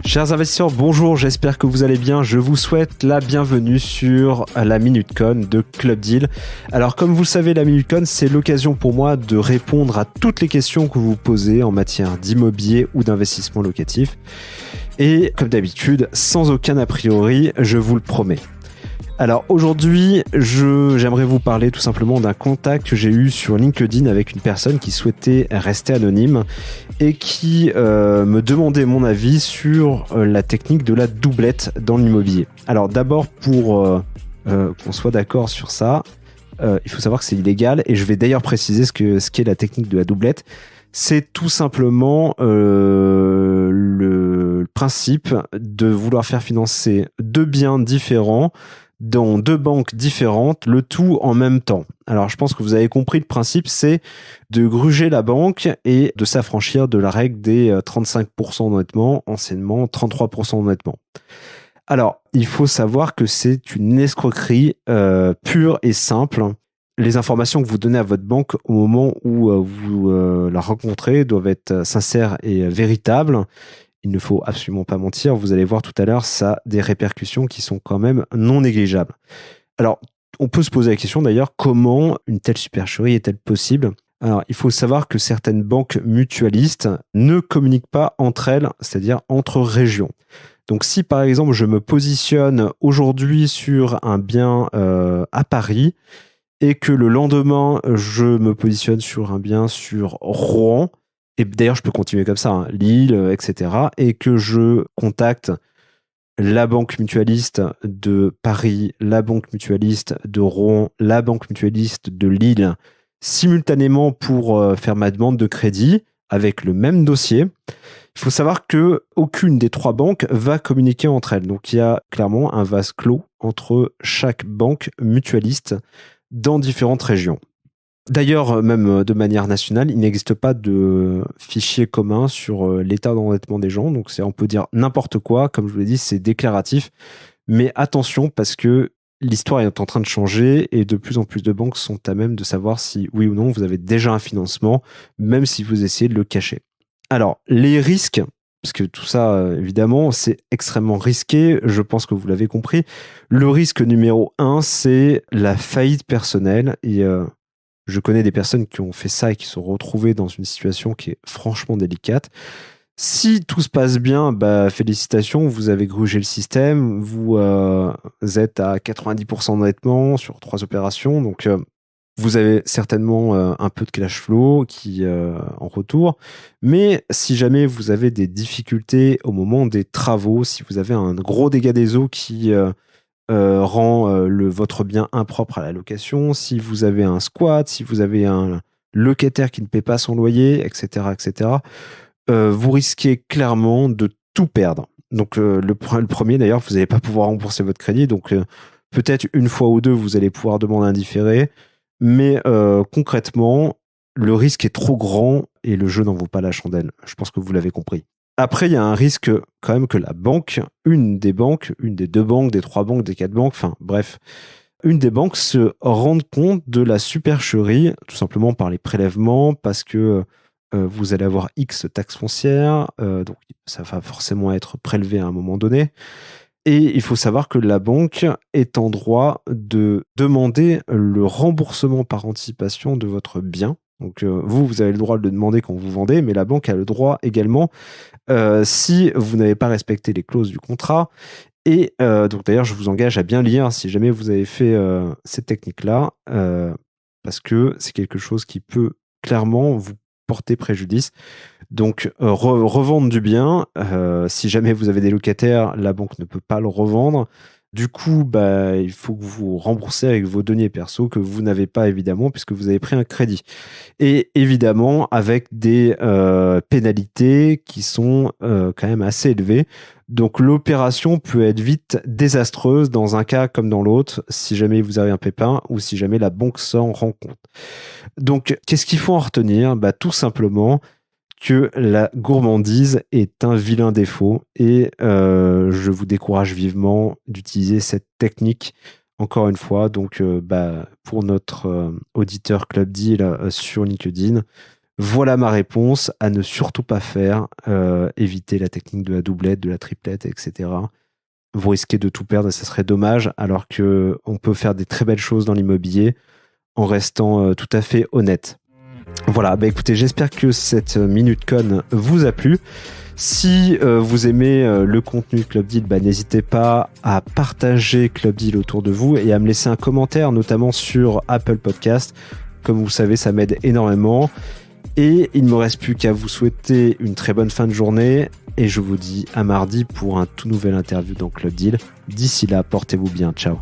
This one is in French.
Chers investisseurs, bonjour, j'espère que vous allez bien. Je vous souhaite la bienvenue sur la Minute Con de Club Deal. Alors, comme vous le savez, la Minute Con, c'est l'occasion pour moi de répondre à toutes les questions que vous posez en matière d'immobilier ou d'investissement locatif. Et comme d'habitude, sans aucun a priori, je vous le promets. Alors aujourd'hui, j'aimerais vous parler tout simplement d'un contact que j'ai eu sur LinkedIn avec une personne qui souhaitait rester anonyme et qui me demandait mon avis sur la technique de la doublette dans l'immobilier. Alors d'abord, pour qu'on soit d'accord sur ça, il faut savoir que c'est illégal et je vais d'ailleurs préciser ce qu'est la technique de la doublette. C'est tout simplement le principe de vouloir faire financer deux biens différents dans deux banques différentes, le tout en même temps. Alors, je pense que vous avez compris le principe, c'est de gruger la banque et de s'affranchir de la règle des 35% d'endettement, anciennement 33% d'endettement. Alors, il faut savoir que c'est une escroquerie pure et simple. Les informations que vous donnez à votre banque au moment où vous la rencontrez doivent être sincères et véritables. Il ne faut absolument pas mentir. Vous allez voir tout à l'heure, ça a des répercussions qui sont quand même non négligeables. Alors, on peut se poser la question d'ailleurs, comment une telle supercherie est-elle possible ? Alors, il faut savoir que certaines banques mutualistes ne communiquent pas entre elles, c'est-à-dire entre régions. Donc, si par exemple, je me positionne aujourd'hui sur un bien à Paris et que le lendemain, je me positionne sur un bien sur Rouen, et d'ailleurs, je peux continuer comme ça, hein, Lille, etc. Et que je contacte la banque mutualiste de Paris, la banque mutualiste de Rouen, la banque mutualiste de Lille, simultanément pour faire ma demande de crédit avec le même dossier. Il faut savoir qu'aucune des trois banques va communiquer entre elles. Donc, il y a clairement un vase clos entre chaque banque mutualiste dans différentes régions. D'ailleurs, même de manière nationale, il n'existe pas de fichier commun sur l'état d'endettement des gens. Donc, on peut dire n'importe quoi. Comme je vous l'ai dit, c'est déclaratif. Mais attention, parce que l'histoire est en train de changer et de plus en plus de banques sont à même de savoir si, oui ou non, vous avez déjà un financement, même si vous essayez de le cacher. Alors, les risques, parce que tout ça, évidemment, c'est extrêmement risqué. Je pense que vous l'avez compris. Le risque numéro 1, c'est la faillite personnelle. Et je connais des personnes qui ont fait ça et qui se sont retrouvées dans une situation qui est franchement délicate. Si tout se passe bien, félicitations, vous avez grugé le système, vous êtes à 90% d'endettement sur 3 opérations, donc vous avez certainement un peu de cash flow qui en retour. Mais si jamais vous avez des difficultés au moment des travaux, si vous avez un gros dégât des eaux qui rend votre bien impropre à la location, si vous avez un squat, si vous avez un locataire qui ne paie pas son loyer, etc., vous risquez clairement de tout perdre. Donc le premier d'ailleurs, vous n'allez pas pouvoir rembourser votre crédit, donc peut-être une fois ou deux, vous allez pouvoir demander un différé, mais concrètement, le risque est trop grand et le jeu n'en vaut pas la chandelle. Je pense que vous l'avez compris. Après, il y a un risque quand même que la banque, une des deux banques, des trois banques, des quatre banques, enfin bref, une des banques se rende compte de la supercherie, tout simplement par les prélèvements, parce que vous allez avoir X taxes foncières, donc ça va forcément être prélevé à un moment donné. Et il faut savoir que la banque est en droit de demander le remboursement par anticipation de votre bien. Donc vous avez le droit de le demander quand vous vendez, mais la banque a le droit également si vous n'avez pas respecté les clauses du contrat. Et donc d'ailleurs, je vous engage à bien lire si jamais vous avez fait cette technique-là, parce que c'est quelque chose qui peut clairement vous porter préjudice. Donc revendre du bien, si jamais vous avez des locataires, la banque ne peut pas le revendre. Du coup, il faut que vous remboursez avec vos deniers perso que vous n'avez pas évidemment puisque vous avez pris un crédit. Et évidemment avec des pénalités qui sont quand même assez élevées. Donc l'opération peut être vite désastreuse dans un cas comme dans l'autre, si jamais vous avez un pépin ou si jamais la banque s'en rend compte. Donc qu'est-ce qu'il faut en retenir ? Tout simplement que la gourmandise est un vilain défaut et je vous décourage vivement d'utiliser cette technique encore une fois. Donc pour notre auditeur Club Deal sur LinkedIn, Voilà ma réponse à ne surtout pas faire. Éviter la technique de la doublette, de la triplette, etc. Vous risquez de tout perdre et ça serait dommage, alors qu'on peut faire des très belles choses dans l'immobilier en restant tout à fait honnête. Voilà, écoutez, j'espère que cette Minute Con vous a plu. Si vous aimez le contenu de Club Deal, n'hésitez pas à partager Club Deal autour de vous et à me laisser un commentaire, notamment sur Apple Podcast. Comme vous savez, ça m'aide énormément. Et il ne me reste plus qu'à vous souhaiter une très bonne fin de journée. Et je vous dis à mardi pour un tout nouvel interview dans Club Deal. D'ici là, portez-vous bien. Ciao.